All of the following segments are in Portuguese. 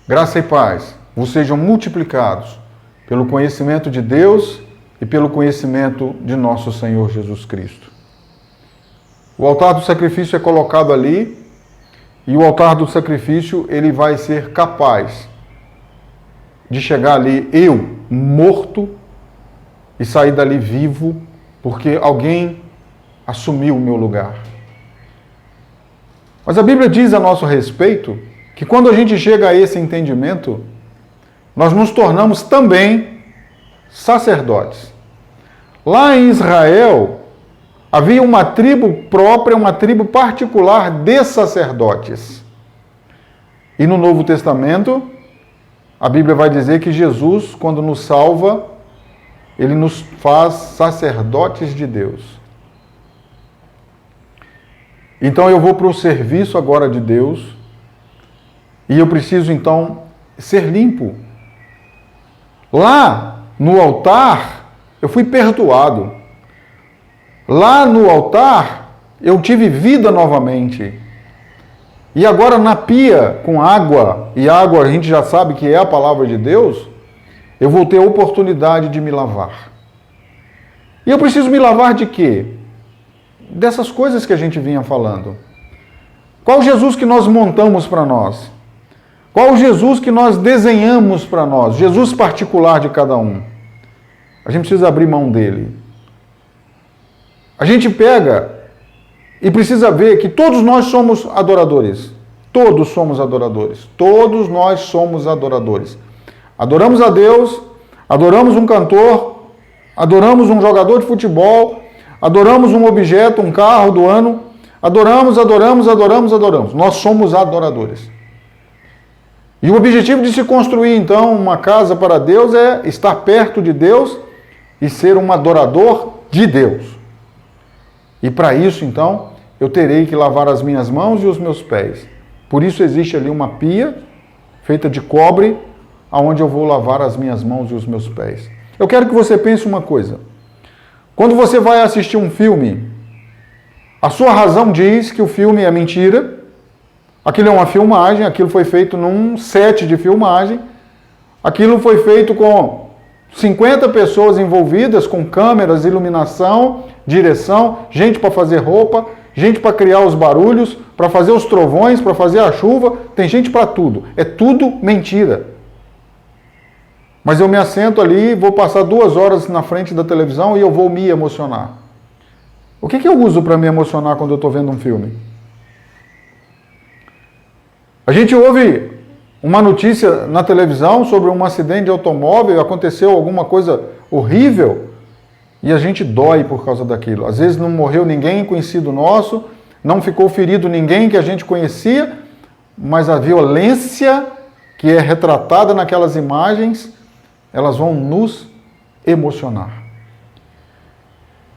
Graça e paz vos sejam multiplicados pelo conhecimento de Deus e pelo conhecimento de nosso Senhor Jesus Cristo. O altar do sacrifício é colocado ali e o altar do sacrifício ele vai ser capaz de chegar ali, eu, morto, e sair dali vivo, porque alguém assumiu o meu lugar. Mas a Bíblia diz a nosso respeito que quando a gente chega a esse entendimento, nós nos tornamos também sacerdotes. Lá em Israel, havia uma tribo própria, uma tribo particular de sacerdotes. E no Novo Testamento, a Bíblia vai dizer que Jesus, quando nos salva, ele nos faz sacerdotes de Deus. Então eu vou para o serviço agora de Deus e eu preciso então ser limpo. Lá no altar eu fui perdoado. Lá no altar eu tive vida novamente. E agora na pia com água, e água a gente já sabe que é a palavra de Deus, eu vou ter a oportunidade de me lavar. E eu preciso me lavar de quê? Dessas coisas que a gente vinha falando. Qual Jesus que nós montamos para nós? Qual Jesus que nós desenhamos para nós? Jesus particular de cada um. A gente precisa abrir mão dele. A gente pega e precisa ver que todos nós somos adoradores. Todos somos adoradores. Todos nós somos adoradores. Adoramos a Deus, adoramos um cantor, adoramos um jogador de futebol, adoramos um objeto, um carro do ano. Adoramos. Nós somos adoradores. E o objetivo de se construir, então, uma casa para Deus é estar perto de Deus e ser um adorador de Deus. E para isso, então, eu terei que lavar as minhas mãos e os meus pés. Por isso existe ali uma pia feita de cobre, aonde eu vou lavar as minhas mãos e os meus pés. Eu quero que você pense uma coisa. Quando você vai assistir um filme, a sua razão diz que o filme é mentira, aquilo é uma filmagem, aquilo foi feito num set de filmagem, aquilo foi feito com 50 pessoas envolvidas, com câmeras, iluminação, direção, gente para fazer roupa, gente para criar os barulhos, para fazer os trovões, para fazer a chuva, tem gente para tudo. É tudo mentira. Mas eu me assento ali, vou passar 2 horas na frente da televisão e eu vou me emocionar. O que eu uso para me emocionar quando eu estou vendo um filme? A gente ouve uma notícia na televisão sobre um acidente de automóvel, aconteceu alguma coisa horrível e a gente dói por causa daquilo. Às vezes não morreu ninguém conhecido nosso, não ficou ferido ninguém que a gente conhecia, mas a violência que é retratada naquelas imagens, elas vão nos emocionar.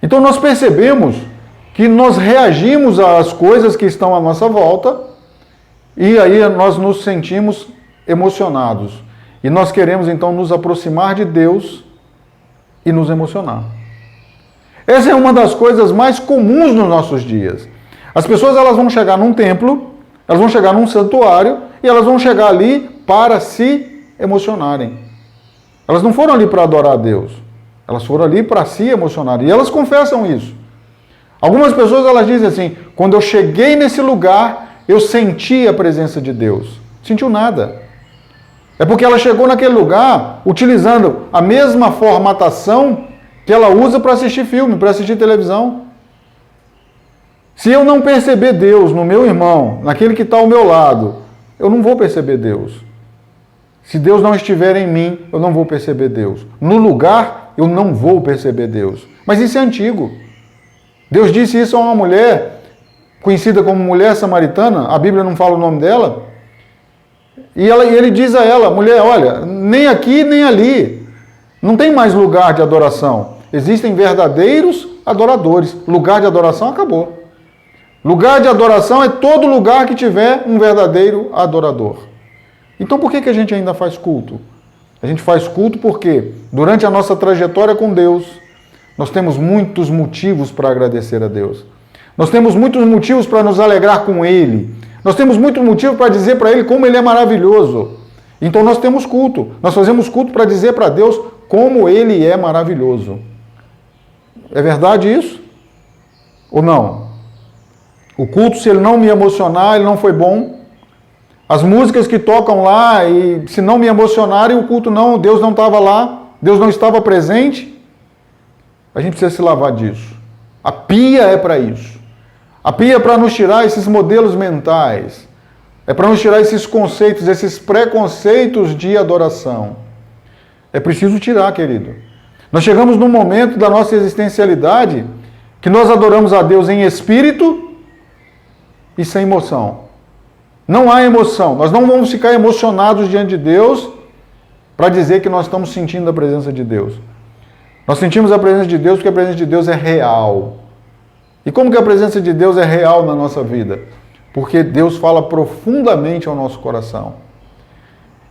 Então nós percebemos que nós reagimos às coisas que estão à nossa volta e aí nós nos sentimos emocionados. E nós queremos então nos aproximar de Deus e nos emocionar. Essa é uma das coisas mais comuns nos nossos dias. As pessoas elas vão chegar num templo, elas vão chegar num santuário e elas vão chegar ali para se emocionarem. Elas não foram ali para adorar a Deus. Elas foram ali para se emocionar. E elas confessam isso. Algumas pessoas elas dizem assim, quando eu cheguei nesse lugar, eu senti a presença de Deus. Sentiu nada. É porque ela chegou naquele lugar utilizando a mesma formatação que ela usa para assistir filme, para assistir televisão. Se eu não perceber Deus no meu irmão, naquele que está ao meu lado, eu não vou perceber Deus. Se Deus não estiver em mim, eu não vou perceber Deus. No lugar, eu não vou perceber Deus. Mas isso é antigo. Deus disse isso a uma mulher, conhecida como mulher samaritana, a Bíblia não fala o nome dela, e ele diz a ela, mulher, olha, nem aqui nem ali, não tem mais lugar de adoração. Existem verdadeiros adoradores. Lugar de adoração acabou. Lugar de adoração é todo lugar que tiver um verdadeiro adorador. Então por que a gente ainda faz culto? A gente faz culto porque durante a nossa trajetória com Deus, nós temos muitos motivos para agradecer a Deus. Nós temos muitos motivos para nos alegrar com Ele. Nós temos muitos motivos para dizer para Ele como Ele é maravilhoso. Então nós temos culto. Nós fazemos culto para dizer para Deus como Ele é maravilhoso. É verdade isso? Ou não? O culto, se ele não me emocionar, ele não foi bom. As músicas que tocam lá, e se não me emocionarem, o culto não, Deus não estava lá, Deus não estava presente. A gente precisa se lavar disso. A pia é para isso. A pia é para nos tirar esses modelos mentais. É para nos tirar esses conceitos, esses preconceitos de adoração. É preciso tirar, querido. Nós chegamos num momento da nossa existencialidade que nós adoramos a Deus em espírito e sem emoção. Não há emoção. Nós não vamos ficar emocionados diante de Deus para dizer que nós estamos sentindo a presença de Deus. Nós sentimos a presença de Deus porque a presença de Deus é real. E como que a presença de Deus é real na nossa vida? Porque Deus fala profundamente ao nosso coração.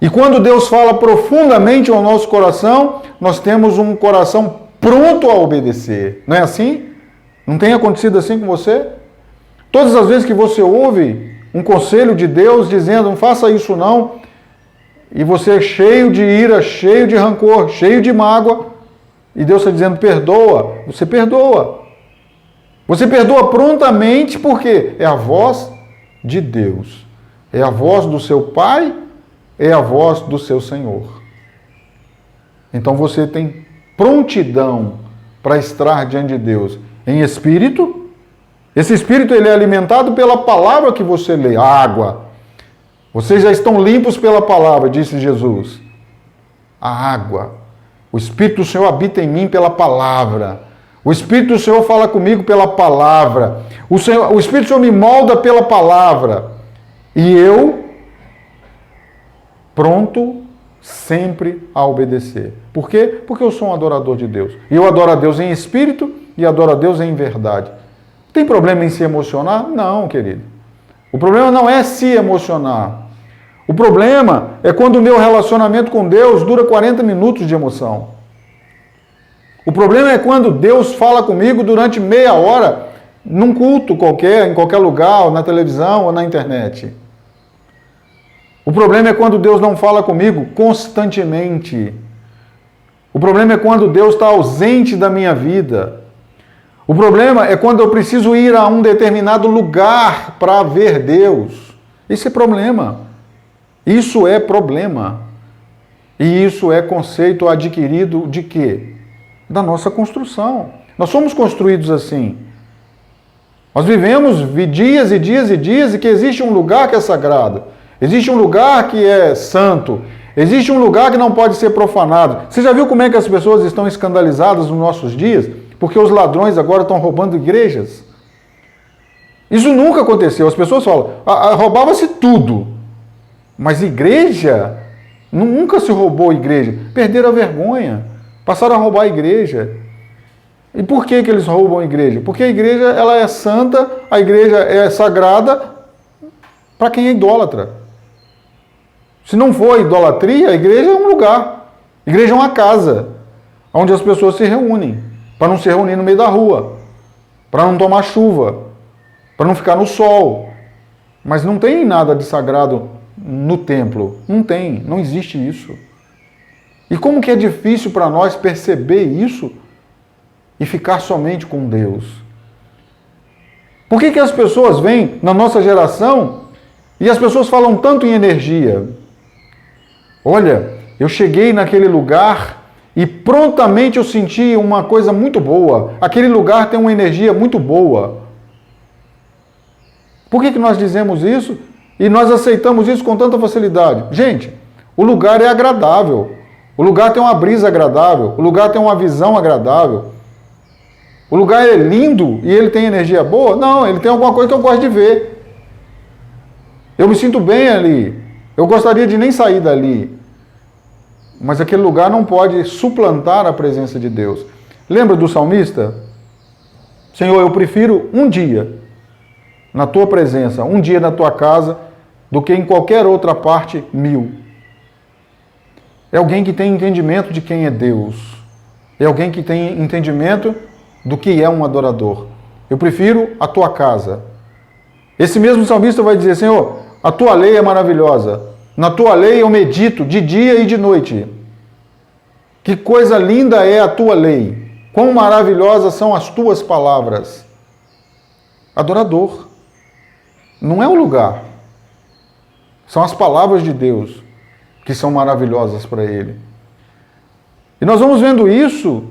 E quando Deus fala profundamente ao nosso coração, nós temos um coração pronto a obedecer. Não é assim? Não tem acontecido assim com você? Todas as vezes que você ouve um conselho de Deus dizendo, não faça isso não, e você é cheio de ira, cheio de rancor, cheio de mágoa, e Deus está dizendo, perdoa, você perdoa. Você perdoa prontamente porque é a voz de Deus. É a voz do seu Pai, é a voz do seu Senhor. Então você tem prontidão para estar diante de Deus em espírito. Esse espírito ele é alimentado pela palavra que você lê, a água. Vocês já estão limpos pela palavra, disse Jesus. A água. O Espírito do Senhor habita em mim pela palavra. O Espírito do Senhor fala comigo pela palavra. O Espírito do Senhor me molda pela palavra. E eu, pronto sempre a obedecer. Por quê? Porque eu sou um adorador de Deus. E eu adoro a Deus em espírito e adoro a Deus em verdade. Tem problema em se emocionar? Não, querido. O problema não é se emocionar. O problema é quando o meu relacionamento com Deus dura 40 minutos de emoção. O problema é quando Deus fala comigo durante meia hora, num culto qualquer, em qualquer lugar, ou na televisão, ou na internet. O problema é quando Deus não fala comigo constantemente. O problema é quando Deus está ausente da minha vida. O problema é quando eu preciso ir a um determinado lugar para ver Deus. Isso é problema. Isso é problema. E isso é conceito adquirido de quê? Da nossa construção. Nós somos construídos assim. Nós vivemos dias e dias e dias e que existe um lugar que é sagrado. Existe um lugar que é santo. Existe um lugar que não pode ser profanado. Você já viu como é que as pessoas estão escandalizadas nos nossos dias? Porque os ladrões agora estão roubando igrejas. Isso nunca aconteceu. As pessoas falam, roubava-se tudo. Mas igreja? Nunca se roubou igreja. Perderam a vergonha. Passaram a roubar a igreja. E por que eles roubam a igreja? Porque a igreja ela é santa, a igreja é sagrada para quem é idólatra. Se não for idolatria, a igreja é um lugar. A igreja é uma casa onde as pessoas se reúnem. Para não se reunir no meio da rua. Para não tomar chuva. Para não ficar no sol. Mas não tem nada de sagrado no templo. Não tem. Não existe isso. E como que é difícil para nós perceber isso e ficar somente com Deus? Por que as pessoas vêm na nossa geração e as pessoas falam tanto em energia? Olha, eu cheguei naquele lugar e prontamente eu senti uma coisa muito boa. Aquele lugar tem uma energia muito boa. Por que nós dizemos isso e nós aceitamos isso com tanta facilidade? Gente, o lugar é agradável. O lugar tem uma brisa agradável. O lugar tem uma visão agradável. O lugar é lindo e ele tem energia boa? Não, ele tem alguma coisa que eu gosto de ver. Eu me sinto bem ali. Eu gostaria de nem sair dali. Mas aquele lugar não pode suplantar a presença de Deus. Lembra do salmista? Senhor, eu prefiro um dia na tua presença, um dia na tua casa, do que em qualquer outra parte 1000. É alguém que tem entendimento de quem é Deus. É alguém que tem entendimento do que é um adorador. Eu prefiro a tua casa. Esse mesmo salmista vai dizer, Senhor, a tua lei é maravilhosa. Na tua lei eu medito de dia e de noite. Que coisa linda é a tua lei. Quão maravilhosas são as tuas palavras. Adorador. Não é o lugar. São as palavras de Deus que são maravilhosas para ele. E nós vamos vendo isso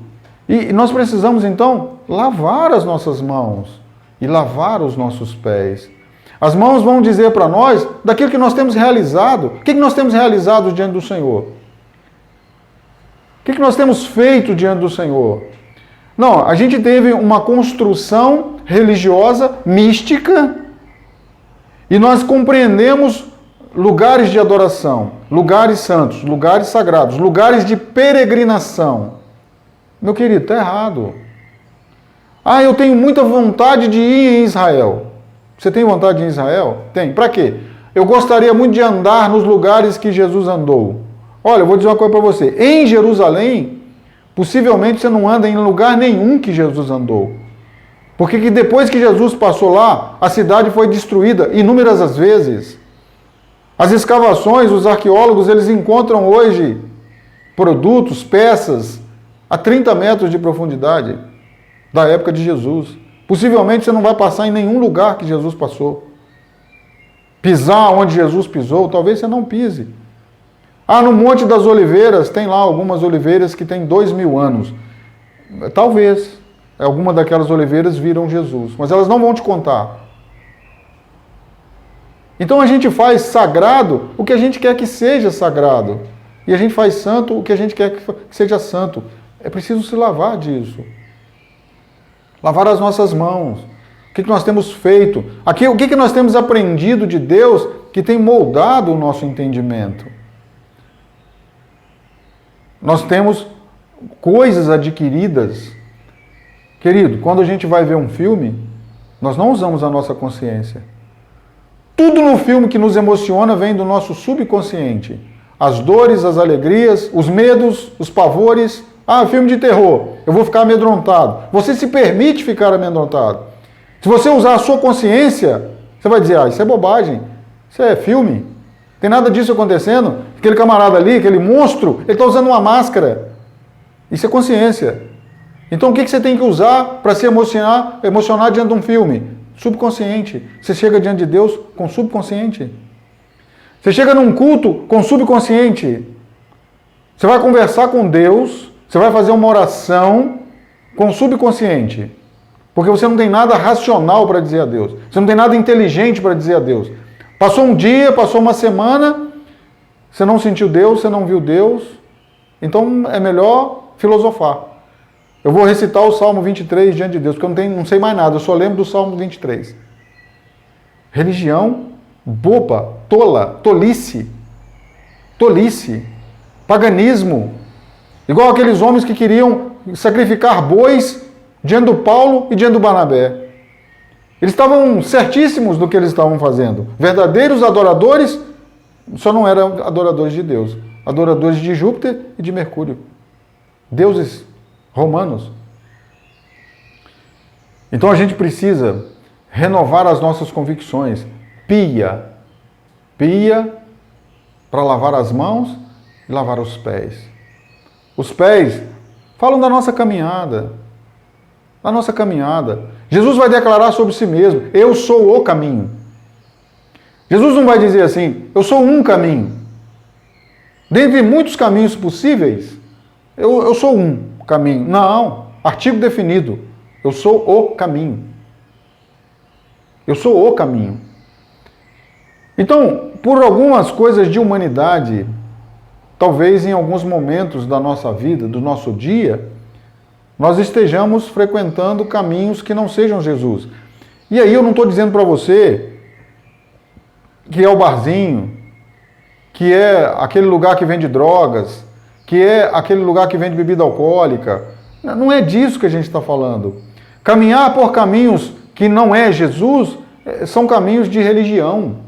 e nós precisamos então lavar as nossas mãos e lavar os nossos pés. As mãos vão dizer para nós daquilo que nós temos realizado. O que nós temos realizado diante do Senhor? O que nós temos feito diante do Senhor? Não, a gente teve uma construção religiosa, mística, e nós compreendemos lugares de adoração, lugares santos, lugares sagrados, lugares de peregrinação. Meu querido, está errado. Ah, eu tenho muita vontade de ir em Israel. Você tem vontade de ir em Israel? Tem. Para quê? Eu gostaria muito de andar nos lugares que Jesus andou. Olha, eu vou dizer uma coisa para você. Em Jerusalém, possivelmente você não anda em lugar nenhum que Jesus andou. Porque depois que Jesus passou lá, a cidade foi destruída inúmeras vezes. As escavações, os arqueólogos, eles encontram hoje produtos, peças, a 30 metros de profundidade da época de Jesus. Possivelmente você não vai passar em nenhum lugar que Jesus passou. Pisar onde Jesus pisou, talvez você não pise. Ah, no Monte das Oliveiras, tem lá algumas oliveiras que têm 2000 anos. Talvez. Alguma daquelas oliveiras viram Jesus. Mas elas não vão te contar. Então a gente faz sagrado o que a gente quer que seja sagrado. E a gente faz santo o que a gente quer que seja santo. É preciso se lavar disso. Lavar as nossas mãos. O que nós temos feito? O que nós temos aprendido de Deus que tem moldado o nosso entendimento? Nós temos coisas adquiridas. Querido, quando a gente vai ver um filme, nós não usamos a nossa consciência. Tudo no filme que nos emociona vem do nosso subconsciente. As dores, as alegrias, os medos, os pavores. Ah, filme de terror, eu vou ficar amedrontado. Você se permite ficar amedrontado. Se você usar a sua consciência, você vai dizer, isso é bobagem, isso é filme. Tem nada disso acontecendo. Aquele camarada ali, aquele monstro, ele está usando uma máscara. Isso é consciência. Então o que você tem que usar para se emocionar diante de um filme? Subconsciente. Você chega diante de Deus com subconsciente. Você chega num culto com subconsciente. Você vai conversar com Deus, você vai fazer uma oração com subconsciente. Porque você não tem nada racional para dizer a Deus. Você não tem nada inteligente para dizer a Deus. Passou um dia, passou uma semana, você não sentiu Deus, você não viu Deus. Então é melhor filosofar. Eu vou recitar o Salmo 23 diante de Deus, porque eu não sei mais nada, eu só lembro do Salmo 23. Religião boba, tola, tolice, paganismo. Igual aqueles homens que queriam sacrificar bois diante do Paulo e diante do Barnabé. Eles estavam certíssimos do que eles estavam fazendo. Verdadeiros adoradores, só não eram adoradores de Deus. Adoradores de Júpiter e de Mercúrio. Deuses romanos. Então a gente precisa renovar as nossas convicções. Pia para lavar as mãos e lavar os pés. Os pés falam da nossa caminhada. Da nossa caminhada. Jesus vai declarar sobre si mesmo, eu sou o caminho. Jesus não vai dizer assim, eu sou um caminho. Dentre muitos caminhos possíveis, eu sou um caminho. Não, artigo definido. Eu sou o caminho. Eu sou o caminho. Então, por algumas coisas de humanidade, talvez em alguns momentos da nossa vida, do nosso dia, nós estejamos frequentando caminhos que não sejam Jesus. E aí eu não estou dizendo para você que é o barzinho, que é aquele lugar que vende drogas, que é aquele lugar que vende bebida alcoólica. Não é disso que a gente está falando. Caminhar por caminhos que não é Jesus são caminhos de religião.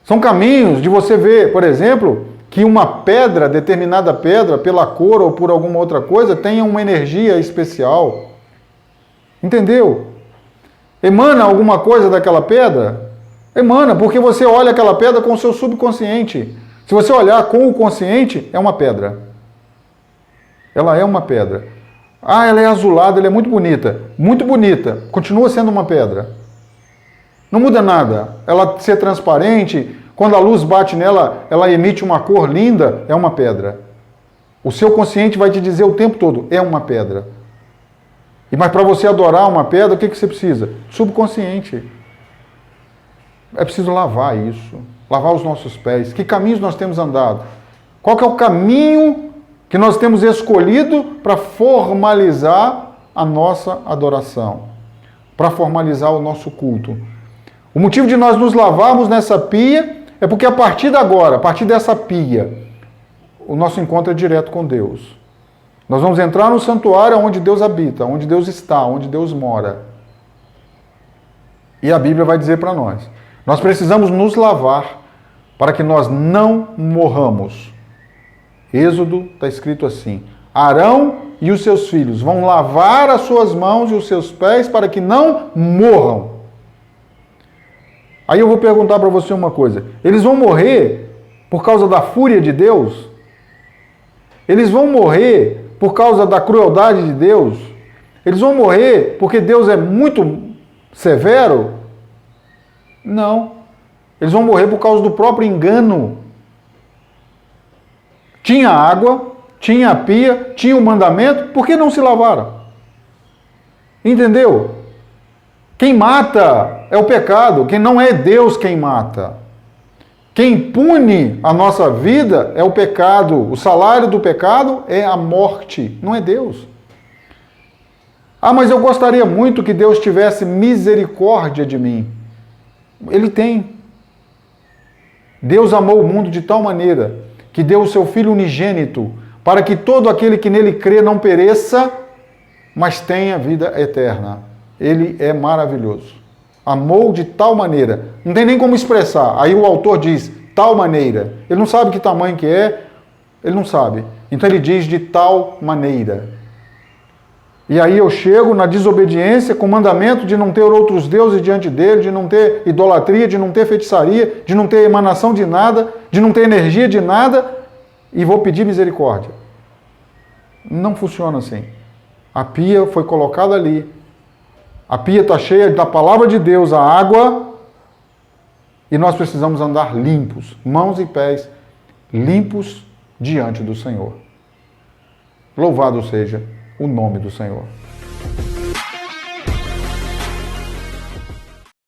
São caminhos de você ver, por exemplo, que uma pedra, determinada pedra, pela cor ou por alguma outra coisa, tenha uma energia especial. Entendeu? Emana alguma coisa daquela pedra? Emana, porque você olha aquela pedra com o seu subconsciente. Se você olhar com o consciente, é uma pedra. Ela é uma pedra. Ah, ela é azulada, ela é muito bonita. Muito bonita. Continua sendo uma pedra. Não muda nada. Ela ser transparente, quando a luz bate nela, ela emite uma cor linda, é uma pedra. O seu consciente vai te dizer o tempo todo, é uma pedra. Mas para você adorar uma pedra, o que você precisa? Subconsciente. É preciso lavar isso. Lavar os nossos pés. Que caminhos nós temos andado? Qual que é o caminho que nós temos escolhido para formalizar a nossa adoração? Para formalizar o nosso culto? O motivo de nós nos lavarmos nessa pia é porque a partir de agora, a partir dessa pia, o nosso encontro é direto com Deus. Nós vamos entrar no santuário onde Deus habita, onde Deus está, onde Deus mora. E a Bíblia vai dizer para nós, nós precisamos nos lavar para que nós não morramos. Êxodo está escrito assim, Arão e os seus filhos vão lavar as suas mãos e os seus pés para que não morram. Aí eu vou perguntar para você uma coisa, eles vão morrer por causa da fúria de Deus? Eles vão morrer por causa da crueldade de Deus? Eles vão morrer porque Deus é muito severo? Não. Eles vão morrer por causa do próprio engano. Tinha água, tinha a pia, tinha o mandamento, por que não se lavaram? Entendeu? Quem mata é o pecado, quem não é Deus quem mata. Quem pune a nossa vida é o pecado. O salário do pecado é a morte, não é Deus. Ah, mas eu gostaria muito que Deus tivesse misericórdia de mim. Ele tem. Deus amou o mundo de tal maneira que deu o seu Filho unigênito para que todo aquele que nele crê não pereça, mas tenha vida eterna. Ele é maravilhoso. Amou de tal maneira. Não tem nem como expressar. Aí o autor diz, tal maneira. Ele não sabe que tamanho que é, ele não sabe. Então ele diz de tal maneira. E aí eu chego na desobediência com o mandamento de não ter outros deuses diante dele, de não ter idolatria, de não ter feitiçaria, de não ter emanação de nada, de não ter energia de nada, e vou pedir misericórdia. Não funciona assim. A pia foi colocada ali. A pia está cheia da palavra de Deus, a água, e nós precisamos andar limpos, mãos e pés limpos diante do Senhor. Louvado seja o nome do Senhor.